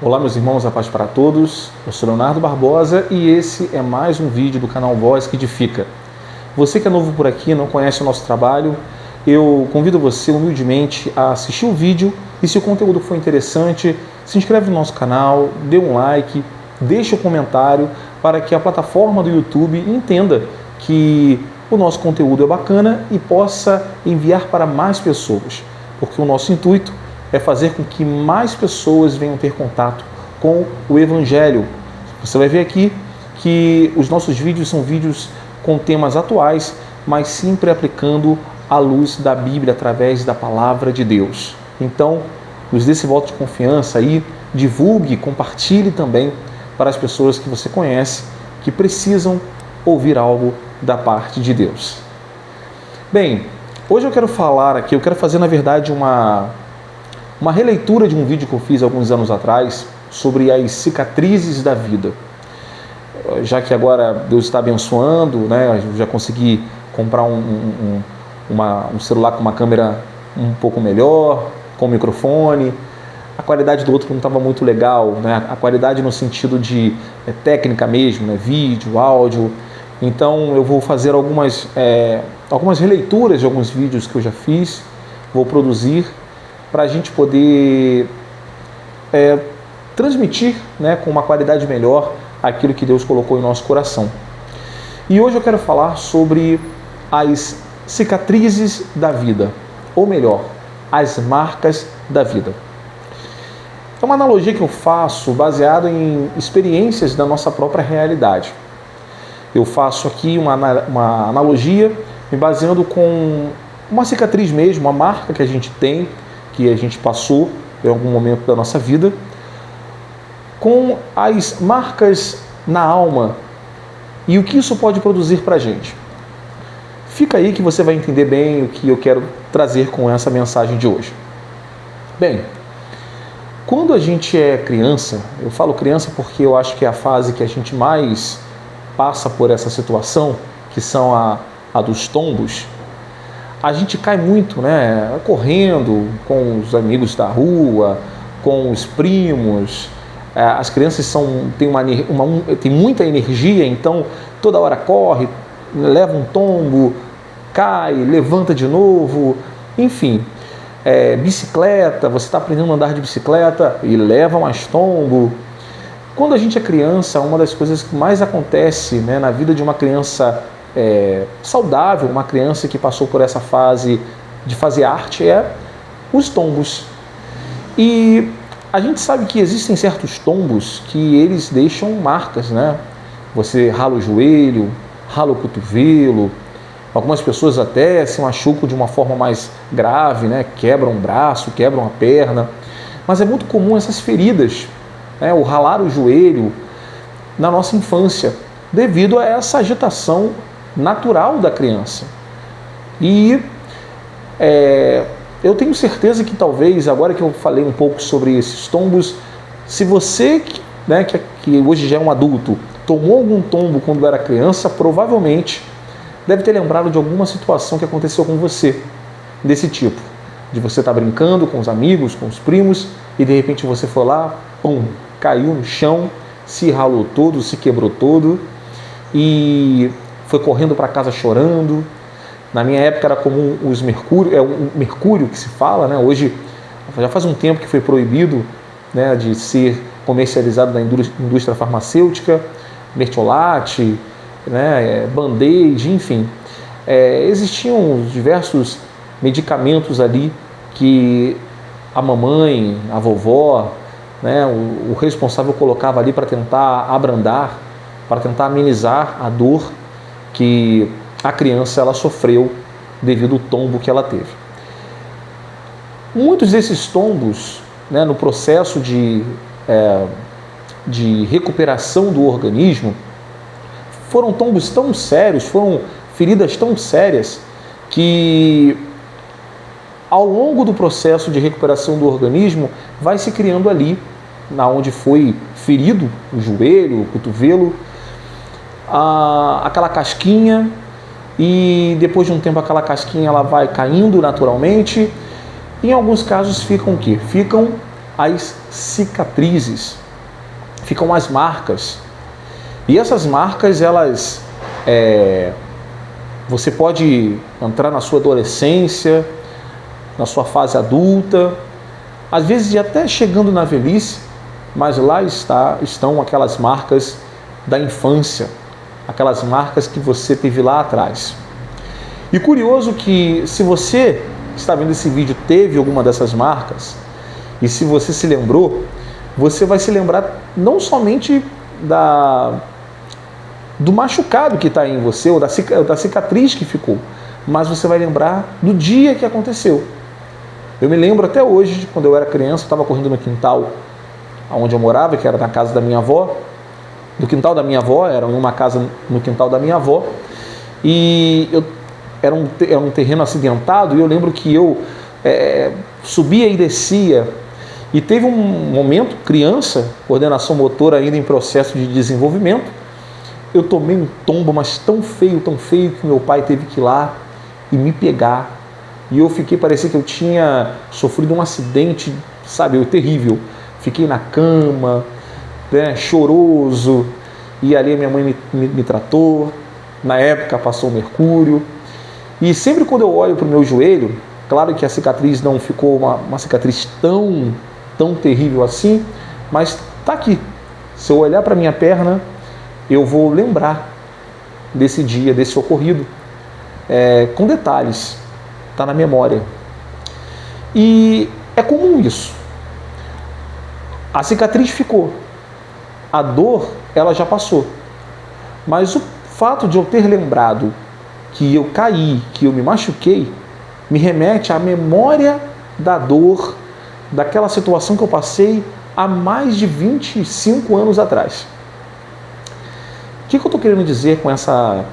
Olá meus irmãos, a paz para todos. Eu sou Leonardo Barbosa e esse é mais um vídeo do canal Voz que Edifica. Você que é novo por aqui, não conhece o nosso trabalho, eu convido você humildemente a assistir o vídeo e se o conteúdo for interessante, se inscreve no nosso canal, dê um like, deixe um comentário para que a plataforma do YouTube entenda que o nosso conteúdo é bacana e possa enviar para mais pessoas, porque o nosso intuito é fazer com que mais pessoas venham ter contato com o Evangelho. Você vai ver aqui que os nossos vídeos são vídeos com temas atuais, mas sempre aplicando a luz da Bíblia através da Palavra de Deus. Então, nos dê esse voto de confiança aí, divulgue, compartilhe também para as pessoas que você conhece, que precisam ouvir algo da parte de Deus. Bem, hoje eu quero fazer na verdade uma releitura de um vídeo que eu fiz alguns anos atrás sobre as cicatrizes da vida. Já que agora Deus está abençoando, né? Eu já consegui comprar um celular com uma câmera um pouco melhor, com microfone. A qualidade do outro não estava muito legal, né? A qualidade no sentido de técnica mesmo, né? Vídeo, áudio. Então eu vou fazer algumas releituras de alguns vídeos que eu já fiz, vou produzir para a gente poder transmitir, né, com uma qualidade melhor aquilo que Deus colocou em nosso coração. E hoje eu quero falar sobre as cicatrizes da vida, ou melhor, as marcas da vida. É uma analogia que eu faço baseado em experiências da nossa própria realidade. Eu faço aqui uma analogia me baseando com uma cicatriz mesmo, uma marca que a gente tem, que a gente passou em algum momento da nossa vida, com as marcas na alma e o que isso pode produzir para a gente. Fica aí que você vai entender bem o que eu quero trazer com essa mensagem de hoje. Bem, quando a gente é criança, eu falo criança porque eu acho que é a fase que a gente mais passa por essa situação, que são a dos tombos. A gente cai muito, né? Correndo com os amigos da rua, com os primos. As crianças têm muita energia, então toda hora corre, leva um tombo, cai, levanta de novo, enfim. Bicicleta, você está aprendendo a andar de bicicleta e leva mais tombo. Quando a gente é criança, uma das coisas que mais acontece, né, na vida de uma criança saudável, uma criança que passou por essa fase de fazer arte, é os tombos. E a gente sabe que existem certos tombos que eles deixam marcas, né? Você rala o joelho, rala o cotovelo, algumas pessoas até se machucam de uma forma mais grave, né? Quebram um braço, quebram a perna, mas é muito comum essas feridas, né? O ralar o joelho na nossa infância, devido a essa agitação natural da criança. E eu tenho certeza que talvez, agora que eu falei um pouco sobre esses tombos, se você, né, que hoje já é um adulto, tomou algum tombo quando era criança, provavelmente deve ter lembrado de alguma situação que aconteceu com você, desse tipo, de você estar brincando com os amigos, com os primos, e de repente você foi lá, pum, caiu no chão, se ralou todo, se quebrou todo, e foi correndo para casa chorando. Na minha época era comum o mercúrio que se fala, né? Hoje já faz um tempo que foi proibido, né, de ser comercializado na indústria farmacêutica, mertiolate, né, band-aid, enfim. Existiam diversos medicamentos ali que a mamãe, a vovó, né, o responsável colocava ali para tentar abrandar, para tentar amenizar a dor que a criança ela sofreu devido ao tombo que ela teve. Muitos desses tombos, né, no processo de recuperação do organismo, foram tombos tão sérios, foram feridas tão sérias, que ao longo do processo de recuperação do organismo vai se criando ali, na onde foi ferido o joelho, o cotovelo, aquela casquinha, e depois de um tempo aquela casquinha ela vai caindo naturalmente. Em alguns casos ficam o quê? Ficam as cicatrizes, ficam as marcas. E essas marcas, elas, você pode entrar na sua adolescência, na sua fase adulta, às vezes até chegando na velhice, mas lá estão aquelas marcas da infância, aquelas marcas que você teve lá atrás. E curioso que, se você está vendo esse vídeo, teve alguma dessas marcas, e se você se lembrou, você vai se lembrar não somente do machucado que está em você, ou da cicatriz que ficou, mas você vai lembrar do dia que aconteceu. Eu me lembro até hoje, de quando eu era criança, eu estava correndo no quintal onde eu morava, que era na casa da minha avó, no quintal da minha avó, era uma casa no quintal da minha avó, e era um terreno acidentado, e eu lembro que eu subia e descia, e teve um momento, criança, coordenação motora ainda em processo de desenvolvimento, eu tomei um tombo, mas tão feio, que meu pai teve que ir lá e me pegar, e eu fiquei, parecia que eu tinha sofrido um acidente, sabe, terrível. Fiquei na cama, né, choroso, e ali a minha mãe me tratou. Na época passou o mercúrio, e sempre quando eu olho para o meu joelho, claro que a cicatriz não ficou uma cicatriz tão terrível assim, mas está aqui. Se eu olhar para a minha perna, eu vou lembrar desse dia, desse ocorrido, com detalhes, está na memória. E é comum isso. A cicatriz ficou, a dor ela já passou, mas o fato de eu ter lembrado que eu caí, que eu me machuquei, me remete à memória da dor, daquela situação que eu passei há mais de 25 anos atrás. O que eu estou querendo dizer com essa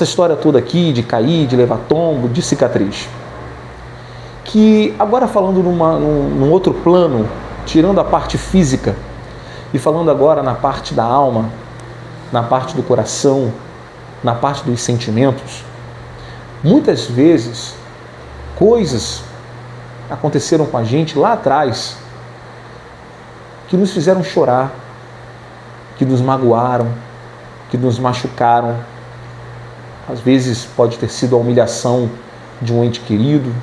história toda aqui de cair, de levar tombo, de cicatriz? Que agora falando num outro plano, tirando a parte física e falando agora na parte da alma, na parte do coração, na parte dos sentimentos, muitas vezes coisas aconteceram com a gente lá atrás que nos fizeram chorar, que nos magoaram, que nos machucaram. Às vezes pode ter sido a humilhação de um ente querido,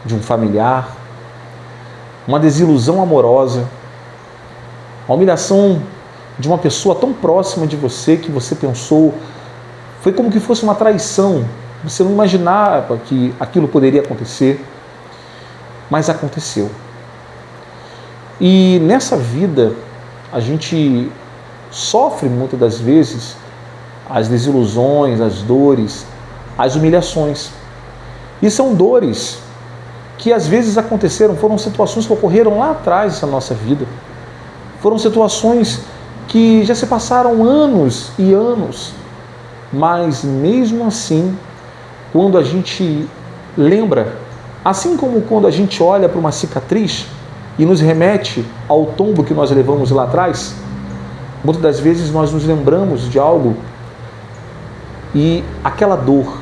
de um familiar, uma desilusão amorosa, a humilhação de uma pessoa tão próxima de você que você pensou, foi como que fosse uma traição, você não imaginava que aquilo poderia acontecer, mas aconteceu. E nessa vida, a gente sofre muitas das vezes as desilusões, as dores, as humilhações. E são dores que às vezes aconteceram, foram situações que ocorreram lá atrás na nossa vida. Foram situações que já se passaram anos e anos, mas mesmo assim, quando a gente lembra, assim como quando a gente olha para uma cicatriz e nos remete ao tombo que nós levamos lá atrás, muitas das vezes nós nos lembramos de algo e aquela dor,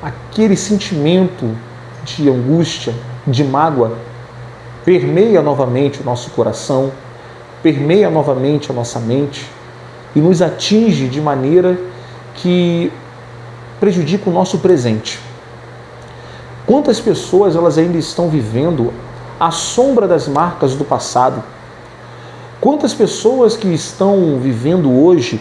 aquele sentimento de angústia, de mágoa, permeia novamente o nosso coração, permeia novamente a nossa mente e nos atinge de maneira que prejudica o nosso presente. Quantas pessoas elas ainda estão vivendo à sombra das marcas do passado? Quantas pessoas que estão vivendo hoje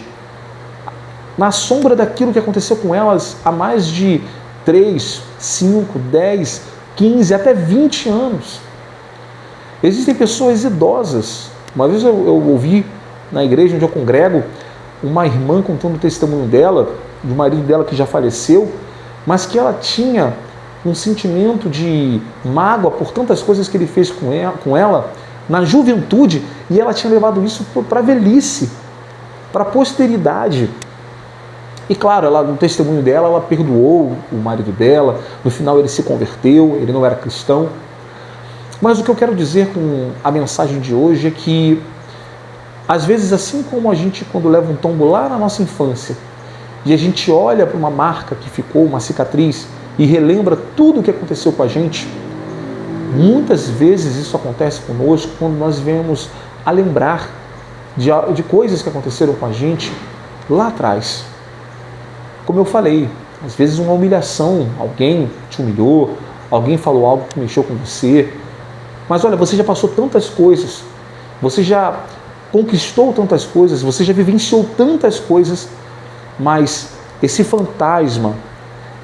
na sombra daquilo que aconteceu com elas há mais de 3, 5, 10, 15, até 20 anos. Existem pessoas idosas. Uma vez eu ouvi na igreja onde eu congrego uma irmã contando o testemunho dela, do marido dela que já faleceu, mas que ela tinha um sentimento de mágoa por tantas coisas que ele fez com ela na juventude, e ela tinha levado isso para a velhice, para a posteridade. E claro, no testemunho dela, ela perdoou o marido dela, no final ele se converteu, ele não era cristão. Mas o que eu quero dizer com a mensagem de hoje é que, às vezes, assim como a gente quando leva um tombo lá na nossa infância, e a gente olha para uma marca que ficou, uma cicatriz, e relembra tudo o que aconteceu com a gente, Muitas vezes isso acontece conosco quando nós vemos a lembrar de coisas que aconteceram com a gente lá atrás. Como eu falei, às vezes uma humilhação, alguém te humilhou, alguém falou algo que mexeu com você. Mas olha, você já passou tantas coisas, você já conquistou tantas coisas, você já vivenciou tantas coisas, mas esse fantasma,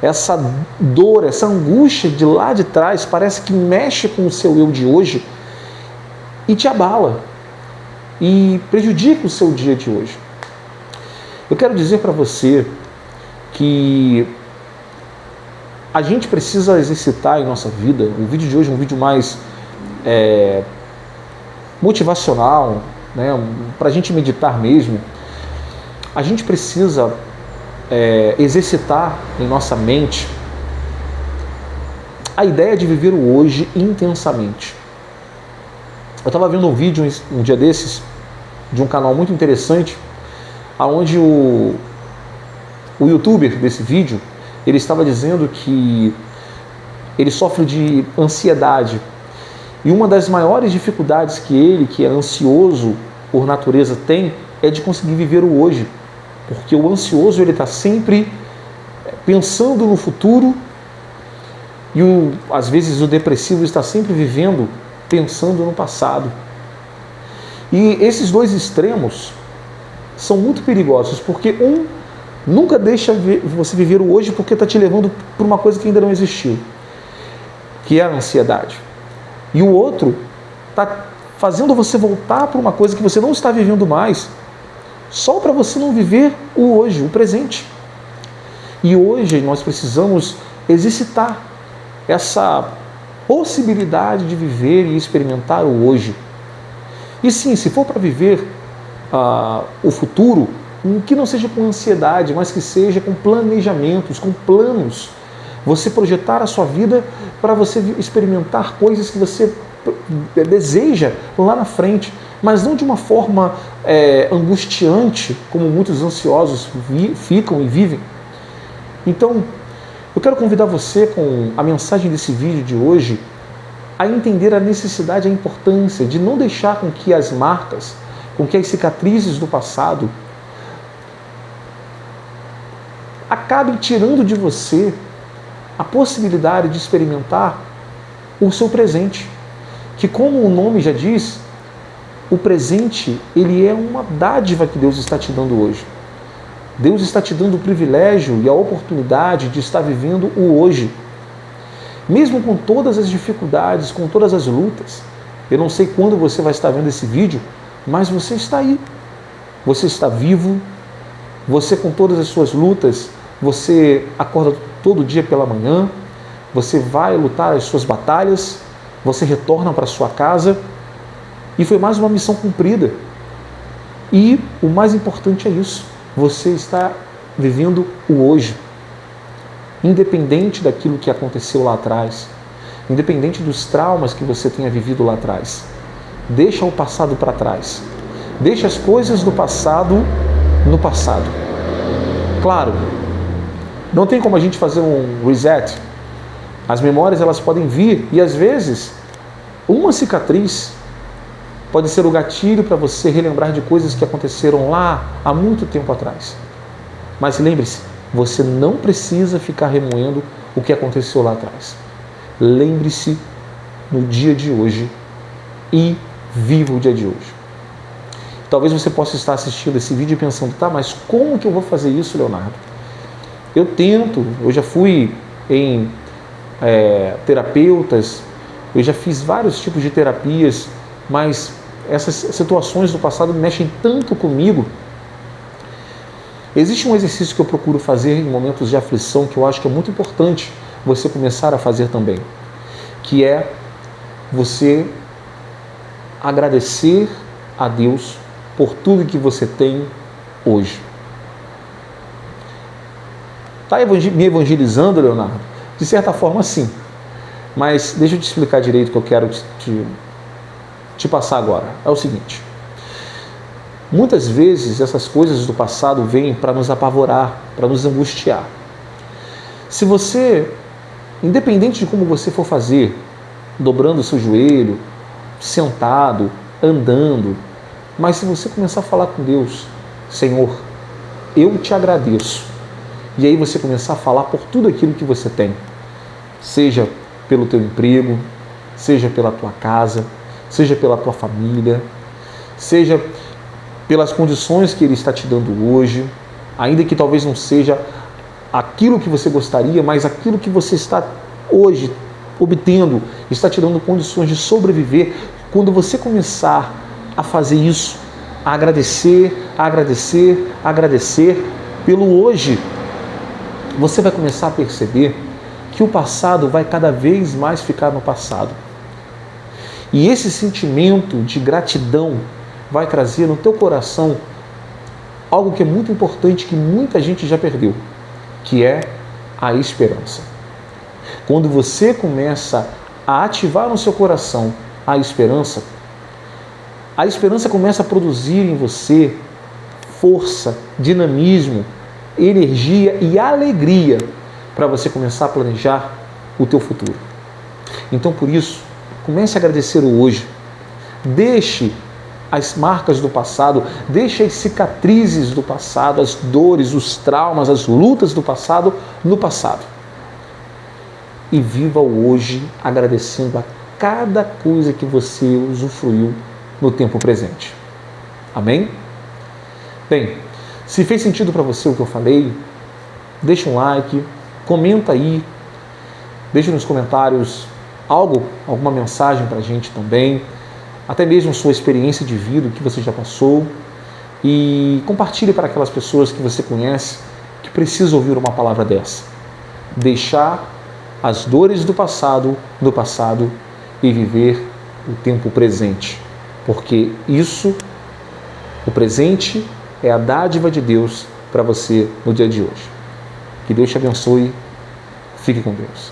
essa dor, essa angústia de lá de trás parece que mexe com o seu eu de hoje e te abala e prejudica o seu dia de hoje. Eu quero dizer para você que a gente precisa exercitar em nossa vida. O vídeo de hoje é um vídeo mais motivacional, né, para a gente meditar mesmo. A gente precisa exercitar em nossa mente a ideia de viver o hoje intensamente. Eu estava vendo um vídeo um dia desses de um canal muito interessante, onde o youtuber desse vídeo, ele estava dizendo que ele sofre de ansiedade. E uma das maiores dificuldades que ele, que é ansioso por natureza, tem é de conseguir viver o hoje. Porque o ansioso, ele está sempre pensando no futuro e às vezes o depressivo está sempre vivendo pensando no passado. E esses dois extremos são muito perigosos, porque um nunca deixa você viver o hoje porque está te levando para uma coisa que ainda não existiu, que é a ansiedade. E o outro está fazendo você voltar para uma coisa que você não está vivendo mais, só para você não viver o hoje, o presente. E hoje nós precisamos exercitar essa possibilidade de viver e experimentar o hoje. E sim, se for para viver o futuro, que não seja com ansiedade, mas que seja com planejamentos, com planos. Você projetar a sua vida para você experimentar coisas que você deseja lá na frente, mas não de uma forma angustiante, como muitos ansiosos ficam e vivem. Então, eu quero convidar você, com a mensagem desse vídeo de hoje, a entender a necessidade, a importância de não deixar com que as marcas, com que as cicatrizes do passado acabem tirando de você a possibilidade de experimentar o seu presente. Que, como o nome já diz, o presente, ele é uma dádiva que Deus está te dando hoje. Deus está te dando o privilégio e a oportunidade de estar vivendo o hoje. Mesmo com todas as dificuldades, com todas as lutas. Eu não sei quando você vai estar vendo esse vídeo, mas você está aí. Você está vivo. Você, com todas as suas lutas, você acorda todo dia pela manhã. Você vai lutar as suas batalhas. Você retorna para sua casa. E foi mais uma missão cumprida. E o mais importante é isso. Você está vivendo o hoje. Independente daquilo que aconteceu lá atrás. Independente dos traumas que você tenha vivido lá atrás. Deixa o passado para trás. Deixa as coisas do passado no passado. Claro, não tem como a gente fazer um reset. As memórias, elas podem vir e às vezes uma cicatriz pode ser o gatilho para você relembrar de coisas que aconteceram lá há muito tempo atrás. Mas lembre-se, você não precisa ficar remoendo o que aconteceu lá atrás. Lembre-se no dia de hoje e viva o dia de hoje. Talvez você possa estar assistindo esse vídeo e pensando, tá, mas como que eu vou fazer isso, Leonardo? Eu já fui em terapeutas, eu já fiz vários tipos de terapias, mas essas situações do passado mexem tanto comigo. Existe um exercício que eu procuro fazer em momentos de aflição que eu acho que é muito importante você começar a fazer também, que é você agradecer a Deus por tudo que você tem hoje. Está me evangelizando, Leonardo? De certa forma, sim. Mas deixa eu te explicar direito o que eu quero te passar agora. É o seguinte. Muitas vezes essas coisas do passado vêm para nos apavorar, para nos angustiar. Se você, independente de como você for fazer, dobrando o seu joelho, sentado, andando. Mas se você começar a falar com Deus, Senhor, eu te agradeço. E aí você começar a falar por tudo aquilo que você tem. Seja pelo teu emprego, seja pela tua casa, seja pela tua família, seja pelas condições que Ele está te dando hoje, ainda que talvez não seja aquilo que você gostaria, mas aquilo que você está hoje obtendo, está te dando condições de sobreviver. Quando você começar a fazer isso, a agradecer, agradecer, agradecer pelo hoje, você vai começar a perceber que o passado vai cada vez mais ficar no passado. E esse sentimento de gratidão vai trazer no teu coração algo que é muito importante, que muita gente já perdeu, que é a esperança. Quando você começa a ativar no seu coração a esperança começa a produzir em você força, dinamismo, energia e alegria para você começar a planejar o teu futuro. Então, por isso, comece a agradecer o hoje. Deixe as marcas do passado, deixe as cicatrizes do passado, as dores, os traumas, as lutas do passado no passado. E viva o hoje agradecendo a cada coisa que você usufruiu no tempo presente. Amém? Bem, se fez sentido para você o que eu falei, deixa um like, comenta aí, deixa nos comentários alguma mensagem para a gente também, até mesmo sua experiência de vida, o que você já passou, e compartilhe para aquelas pessoas que você conhece que precisam ouvir uma palavra dessa. Deixar as dores do passado no passado e viver o tempo presente, porque o presente é a dádiva de Deus para você no dia de hoje. Que Deus te abençoe. Fique com Deus.